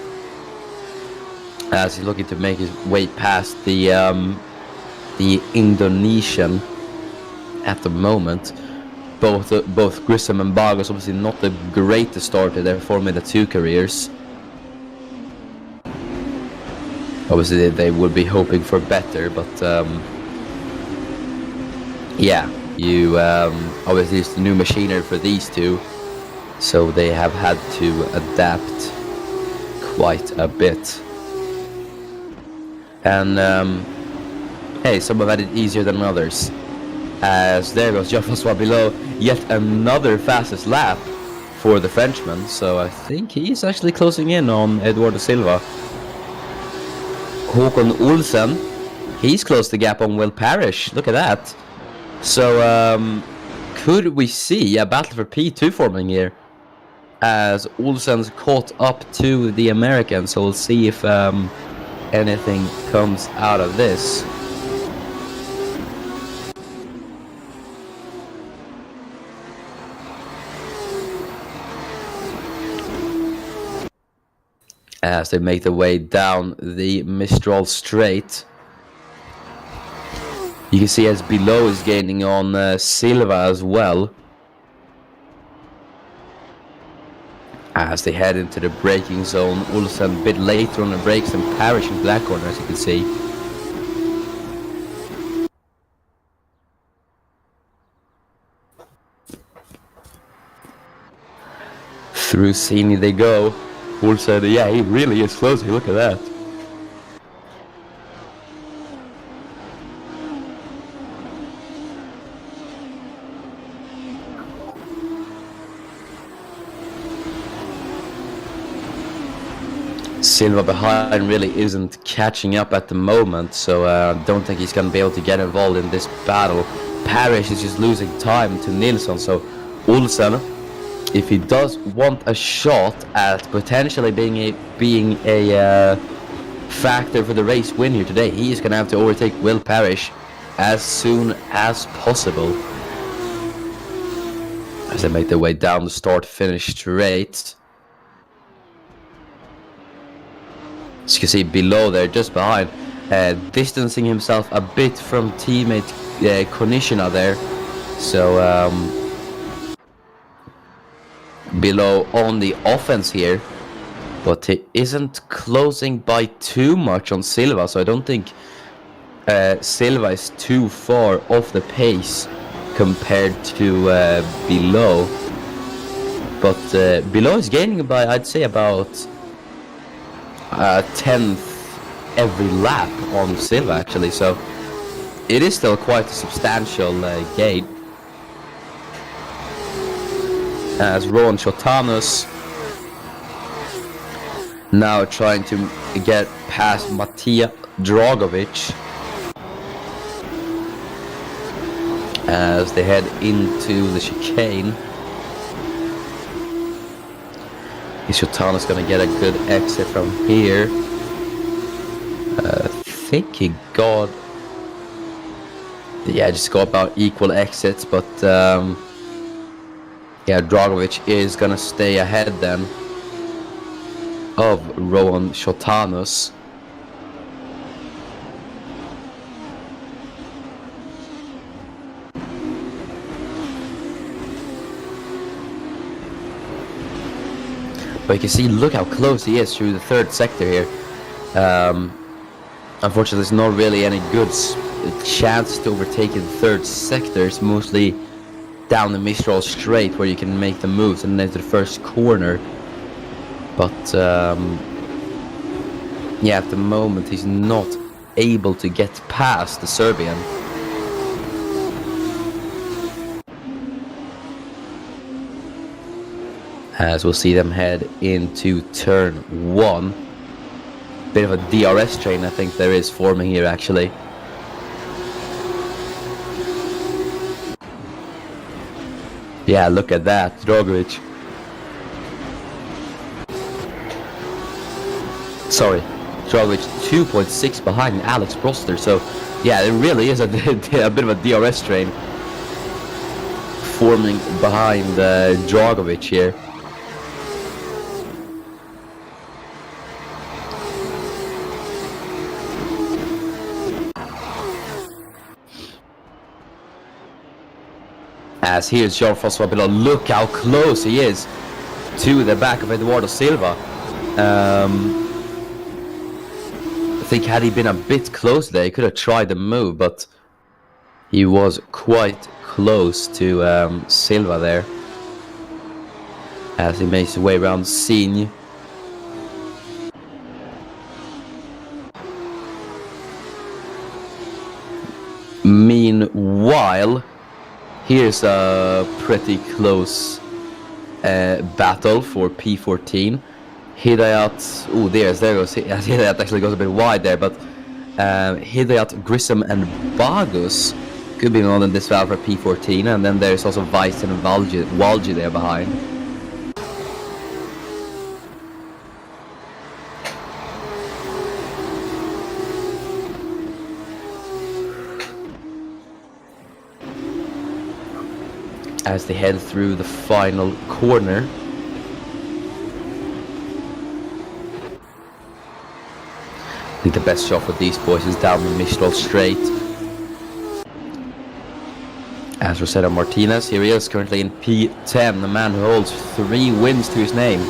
as he's looking to make his way past the Indonesian at the moment. Both Grissom and Bargos obviously not the greatest start to their Formula 2 careers. Obviously they would be hoping for better, but yeah, you obviously it's the new machinery for these two, so they have had to adapt quite a bit. And hey, some have had it easier than others. As there goes Jean-Francois below, yet another fastest lap for the Frenchman. So I think he's actually closing in on Eduardo Silva. Håkon Olsen, he's closed the gap on Will Parrish. Look at that. So could we see a battle for P2 forming here? As Olsen's caught up to the American, so we'll see if anything comes out of this. As they make their way down the Mistral Straight. You can see as below is gaining on Silva as well. As they head into the braking zone, Olsen a bit later on the brakes and Parrish in black corner, as you can see. Through Cini they go. Olsen, yeah, he really is closing. Look at that. Silva behind really isn't catching up at the moment, so I don't think he's going to be able to get involved in this battle. Parrish is just losing time to Nilsson, so Olsen, if he does want a shot at potentially being a factor for the race win here today, he is going to have to overtake Will Parrish as soon as possible. As they make their way down the start-finish straight. As you can see below there, just behind, distancing himself a bit from teammate Konishina there. So below on the offense here, but he isn't closing by too much on Silva, so I don't think Silva is too far off the pace compared to below. But below is gaining by, I'd say, about 10th every lap on Silva actually, so it is still quite a substantial gain. As Rowan Shotanus now trying to get past Matija Dragovic as they head into the chicane. Is Shotanus gonna get a good exit from here? I think he got... yeah, just got about equal exits, but yeah, Dragovic is gonna stay ahead then of Rowan Shotanus. But you can see, look how close he is through the third sector here. Unfortunately, there's not really any good chance to overtake in the third sector. It's mostly down the Mistral Straight where you can make the moves and then to the first corner. But yeah, at the moment he's not able to get past the Serbian. As we'll see them head into turn 1. Bit of a DRS train I think there is forming here actually. Yeah, look at that, Dragovic. Sorry, Dragovic 2.6 behind Alex Broster, so yeah, it really is a bit of a DRS train forming behind Dragovic here. As here's Jean-Francois below. Look how close he is to the back of Eduardo Silva. I think had he been a bit close there, he could have tried the move, but he was quite close to Silva there. As he makes his way around Signe. while. Here's a pretty close battle for P14. Hidayat, there goes Hidayat. Actually goes a bit wide there, but Hidayat, Grissom, and Bagus could be on in this battle for P14, and then there's also Weiss and Walji there behind. As they head through the final corner. I think the best shot for these boys is down the Mistral straight. As Rosetta Martinez, here he is, currently in P10, the man who holds 3 wins to his name.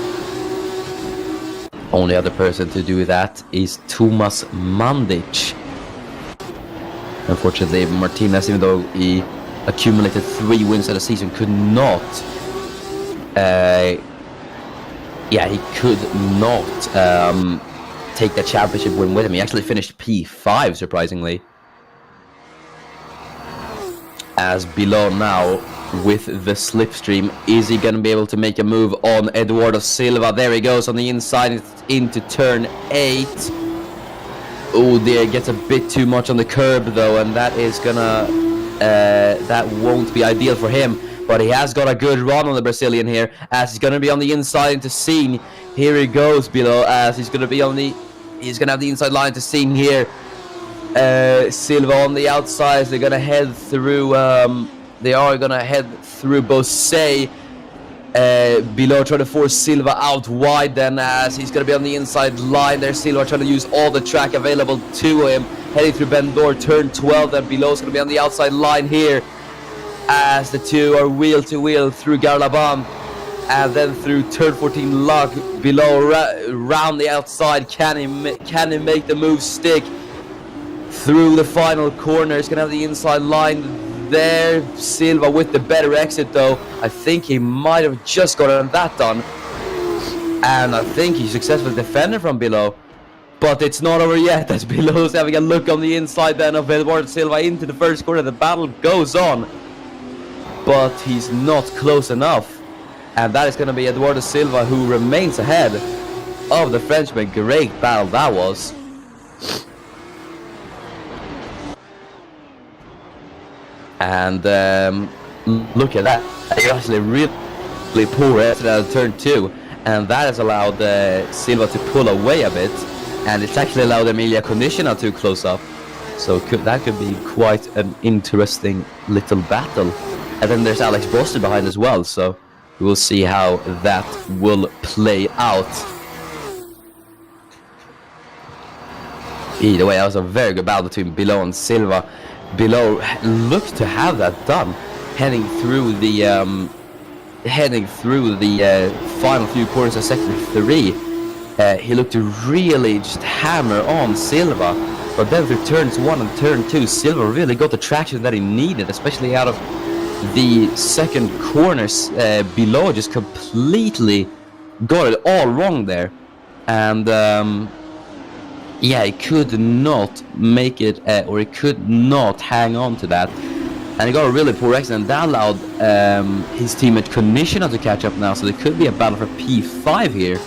Only other person to do that is Tomas Mandic. Unfortunately, Martinez, even though he accumulated 3 wins of the season, could not he could not take the championship win with him. He actually finished P5, surprisingly. As below now with the slipstream, is he going to be able to make a move on Eduardo Silva? There he goes on the inside into turn 8. Oh dear, gets a bit too much on the curb though, and that is gonna that won't be ideal for him. But he has got a good run on the Brazilian here, as he's going to be on the inside into Scene. Here he goes below, as he's going to be on the, he's going to have the inside line to Scene here. Silva on the outside, they're going to head through, they are going to head through Bosé. Below trying to force Silva out wide then, as he's going to be on the inside line there. Silva trying to use all the track available to him, heading through Bendor, turn 12, then Below's going to be on the outside line here, as the two are wheel to wheel through Garlaban, and then through turn 14 Luck. Below round the outside, can he make the move stick through the final corner? He's going to have the inside line there. Silva with the better exit though. I think he might have just gotten that done, and I think he successfully defended from Below. But it's not over yet, as Below's having a look on the inside then of Eduardo Silva into the first corner. The battle goes on, but he's not close enough. And that is going to be Eduardo Silva who remains ahead of the Frenchman. Great battle that was. And look at that. He actually really poor exit out of turn 2. And that has allowed Silva to pull away a bit. And it's actually allowed Emilia Conditioner to close up. So that could be quite an interesting little battle. And then there's Alex Broster behind as well. So we'll see how that will play out. Either way, that was a very good battle between Below and Silva. Below looked to have that done, heading through the final few quarters of sector 3. He looked to really just hammer on Silva, but then through turns 1 and turn 2, Silva really got the traction that he needed, especially out of the second corners. Below just completely got it all wrong there, and yeah, he could not make it, or he could not hang on to that, and he got a really poor exit, and that allowed his teammate Conditioner to catch up now. So there could be a battle for P5 here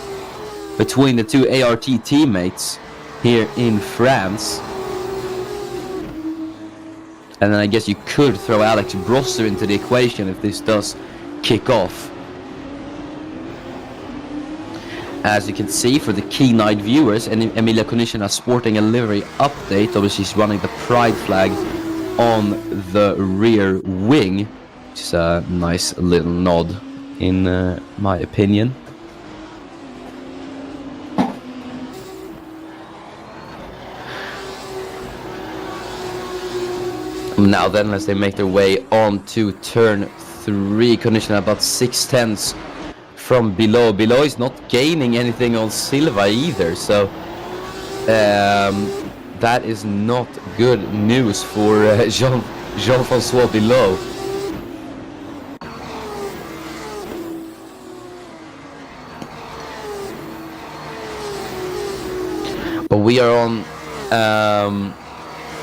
between the two ART teammates here in France. And then I guess you could throw Alex Broster into the equation if this does kick off. As you can see, for the key night viewers, and Emilia Conditioner sporting a livery update. Obviously she's running the pride flag on the rear wing, which is a nice little nod in my opinion. Now then, as they make their way on to turn 3, Conditioner about 6/10 from Below. Below is not gaining anything on Silva either, so that is not good news for Jean-François Below. But we are on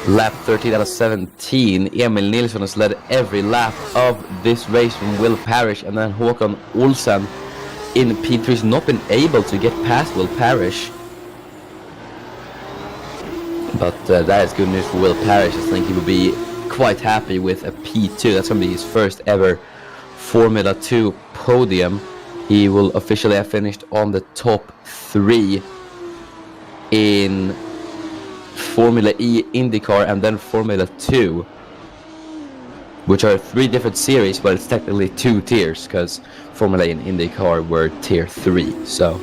Lap 13 out of 17. Emil Nilsson has led every lap of this race from Will Parrish, and then Håkan Olsen in P3 has not been able to get past Will Parrish. But that is good news for Will Parrish. I think he will be quite happy with a P2. That's going to be his first ever Formula 2 podium. He will officially have finished on the top 3 in Formula E, IndyCar, and then Formula 2, which are 3 different series, but it's technically 2 tiers, because Formula E and IndyCar were tier 3, so...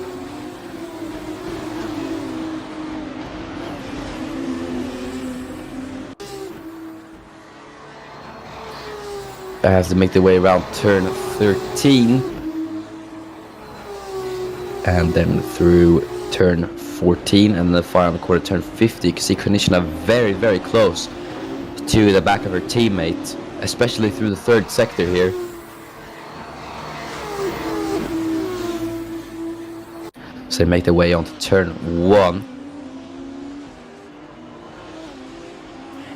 I have to make the way around turn 13, and then through turn 14, and the final quarter turn 50. You can see Konishina very, very close to the back of her teammate, especially through the third sector here. So they make their way onto turn 1.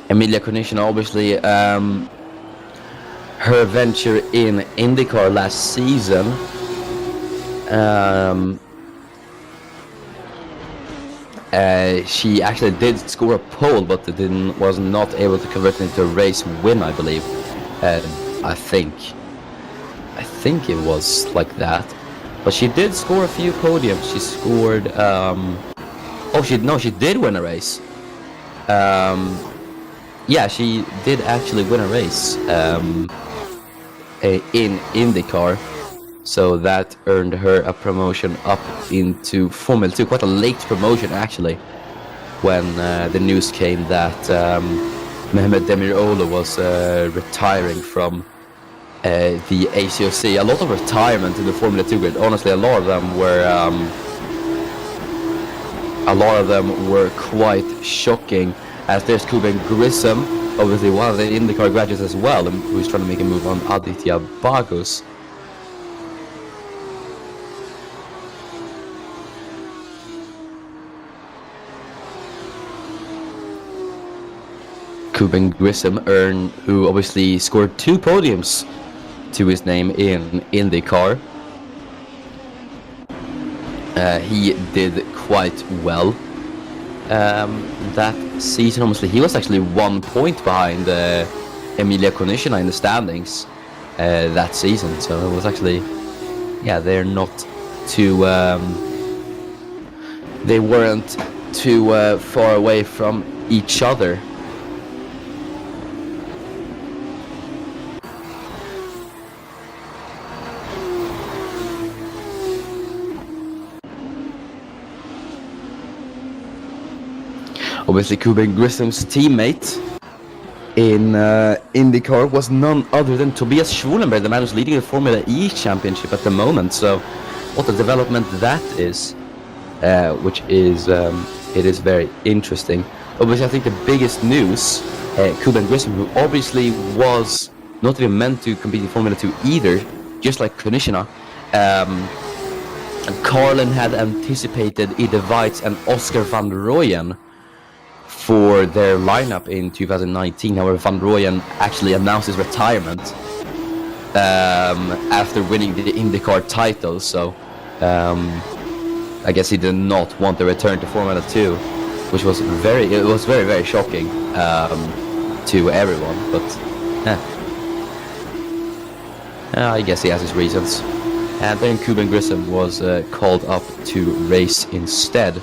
Emilia Konishina, obviously, her venture in IndyCar last season, she actually did score a pole, but was not able to convert it into a race win, I believe. I think it was like that. But she did score a few podiums. She scored. She did win a race. Yeah, she did actually win a race in IndyCar. So that earned her a promotion up into Formula 2. Quite a late promotion, actually, when the news came that Mehmet Demiroğlu was retiring from the ACOC. A lot of retirement in the Formula 2 grid. Honestly, a lot of them were quite shocking. As there's Kuben Grissom, obviously one of the IndyCar graduates as well, who's trying to make a move on Aditya Bagus. Kuben Grissom, who obviously scored 2 podiums to his name in IndyCar. He did quite well that season. Obviously, he was actually 1 point behind Emilia Konishina in the standings that season. So it was actually, yeah, they're not too, they weren't too far away from each other. Obviously, Kuben Grissom's teammate in IndyCar was none other than Tobias Schwulenberg, the man who's leading the Formula E championship at the moment. So, what a development that is, which is it is very interesting. Obviously, I think the biggest news, Kuben Grissom, who obviously was not even meant to compete in Formula 2 either, just like Konishina. Carlin had anticipated Ide Weitz and Oscar van Rooyen for their lineup in 2019. However, Van Rooyen actually announced his retirement after winning the IndyCar title. So I guess he did not want to return to Formula 2, which was very, very shocking to everyone. But I guess he has his reasons. And then Kuben Grissom was called up to race instead.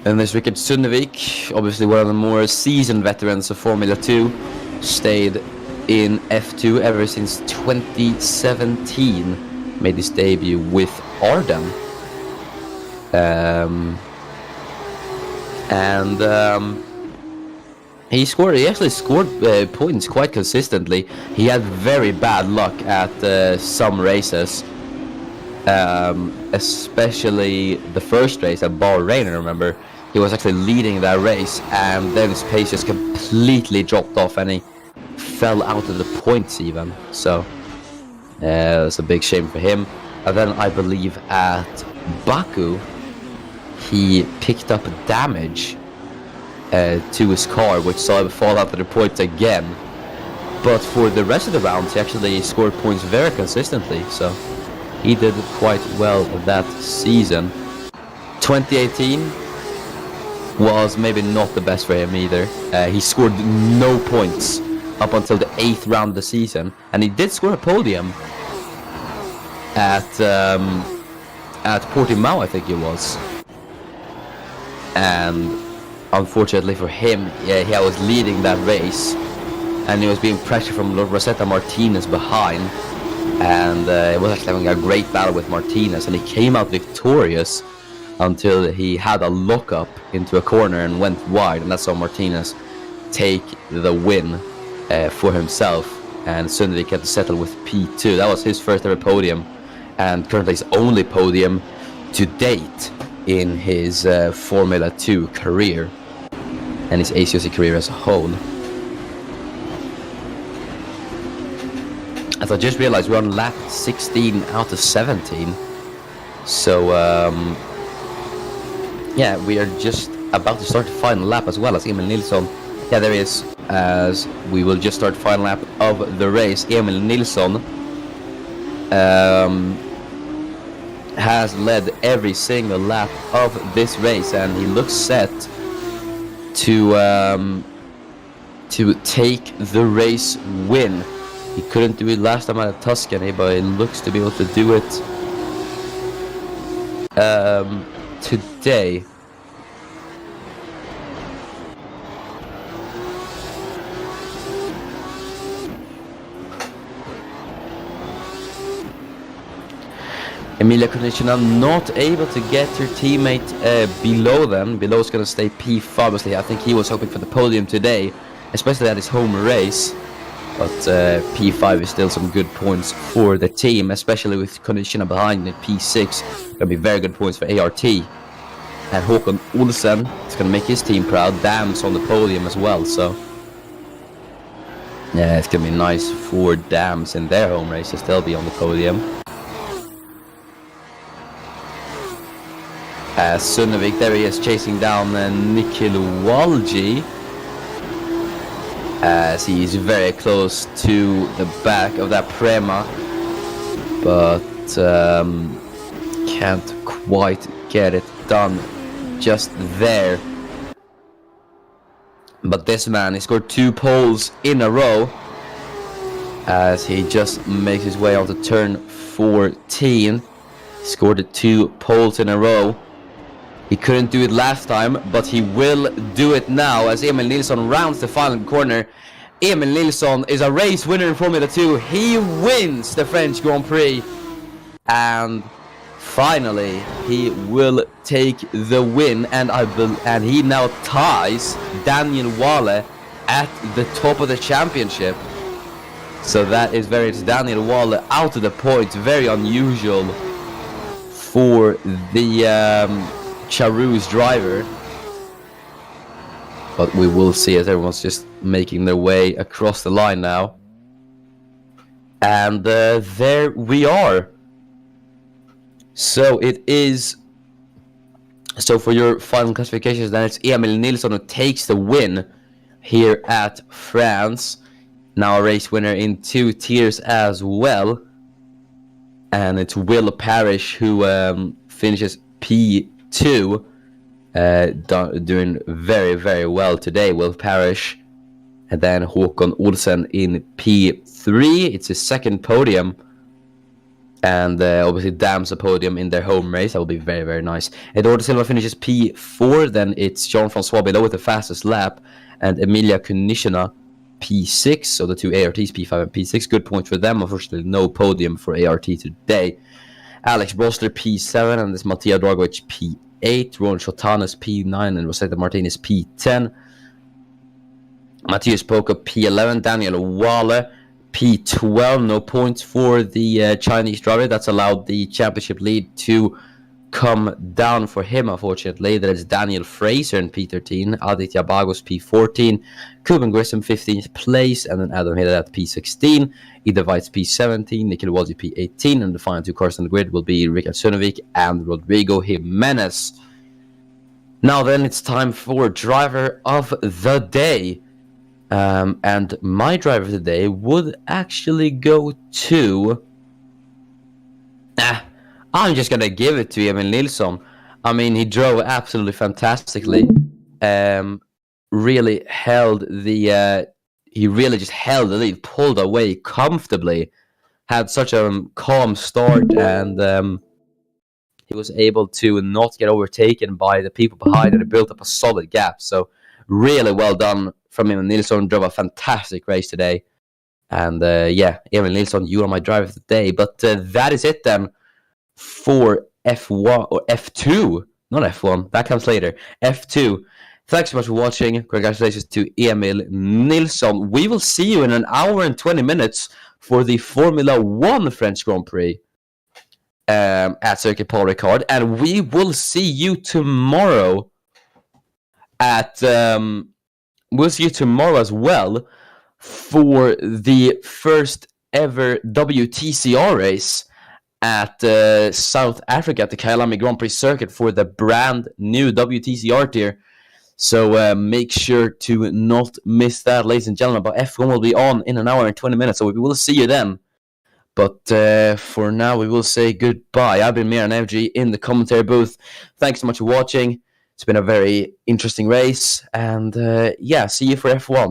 And there's Rickard Sundevik, obviously one of the more seasoned veterans of Formula 2, stayed in F2 ever since 2017, made his debut with Arden. He actually scored points quite consistently. He had very bad luck at some races. Especially the first race at Bahrain, I remember. he was actually leading that race, and then his pace just completely dropped off, and he fell out of the points even. So it was a big shame for him. And then I believe at Baku, he picked up damage to his car, which saw him fall out of the points again. But for the rest of the rounds, he actually scored points very consistently, so he did quite well that season. 2018 was maybe not the best for him either. He scored no points up until the 8th round of the season, and he did score a podium at Portimao, I think it was. And unfortunately for him, yeah, he was leading that race, and he was being pressured from Rosetta Martinez behind, and he was actually having a great battle with Martinez, and he came out victorious until he had a lockup into a corner and went wide, and that's saw Martinez take the win for himself, and Sundvik had to settle with P2. That was his first ever podium, and currently his only podium to date in his Formula 2 career and his ACOC career as a whole. As I just realized, we're on lap 16 out of 17, so yeah, we are just about to start the final lap as well as Emil Nilsson. Yeah, there he is, as we will just start final lap of the race. Emil Nilsson has led every single lap of this race, and he looks set to take the race win. He couldn't do it last time at Tuscany, but he looks to be able to do it today. Emilia Konechina not able to get her teammate below them. Below is going to stay P5. Obviously, I think he was hoping for the podium today, especially at his home race. But P5 is still some good points for the team, especially with Konechina behind at P6. Going to be very good points for ART. And Håkon Olsen is going to make his team proud. Dams on the podium as well, so yeah, it's going to be nice for Dams in their home race to still be on the podium. Sundvik, there he is, chasing down Nikhil Walji, as he's very close to the back of that Prema, but can't quite get it done just there. But this man, he scored 2 poles in a row, as he just makes his way onto turn 14. He scored 2 poles in a row. He couldn't do it last time, but he will do it now as Emil Nilsson rounds the final corner. Emil Nilsson is a race winner in Formula 2. He wins the French Grand Prix. And finally, he will take the win. And he now ties Daniel Wale at the top of the championship. So that is it's Daniel Wale out of the points. Very unusual for the Charu's driver, but we will see as everyone's just making their way across the line now, and there we are. So it is, so for your final classifications, then it's Emil Nilsson who takes the win here at France, now a race winner in 2 tiers as well, and it's Will Parrish who finishes P2, doing very, very well today, Will Parrish. And then Håkon Olsen in P3. It's his second podium. And obviously Dams a podium in their home race. That will be very, very nice. Eduardo Silva finishes P4. Then it's Jean-Francois below with the fastest lap. And Emilia Konechina P6. So the 2 ARTs, P5 and P6. Good point for them. Unfortunately, no podium for ART today. Alex Brosler P7, and this Mattia Dragovic P8, Ron Chotanis P9, and Rosetta Martinez P10. Matthias Poca P11, Daniel Wale P12. No points for the Chinese driver. That's allowed the championship lead to come down for him, unfortunately. That is Daniel Fraser in P13, Aditya Bagos P14, Kuben Grissom 15th place, and then Adam Hill at P16, Ida Weitz P17, Nikhil Wadji P18, and the final 2 cars on the grid will be Richard Sunovic and Rodrigo Jimenez. Now then, it's time for driver of the day. And my driver of the day would actually go to... I'm just gonna give it to Emil Nilsson. I mean, he drove absolutely fantastically. Really held the... he really just held the lead, pulled away comfortably. Had such a calm start, and he was able to not get overtaken by the people behind, and he built up a solid gap. So really well done from Emil Nilsson. Drove a fantastic race today. And yeah, Emil Nilsson, you are my driver of the day. But that is it then for F1 or F2, not F1, that comes later. F2. Thanks so much for watching. Congratulations to Emil Nilsson. We will see you in an hour and 20 minutes for the Formula 1 French Grand Prix at Circuit Paul Ricard, and we will see you tomorrow at we'll see you tomorrow as well for the first ever WTCR race at South Africa at the Kyalami Grand Prix circuit for the brand new WTCR tier. So make sure to not miss that, ladies and gentlemen. But F1 will be on in an hour and 20 minutes, so we will see you then. But for now, we will say goodbye. I've been Miran FG in the commentary booth. Thanks so much for watching. It's been a very interesting race. And yeah, see you for F1.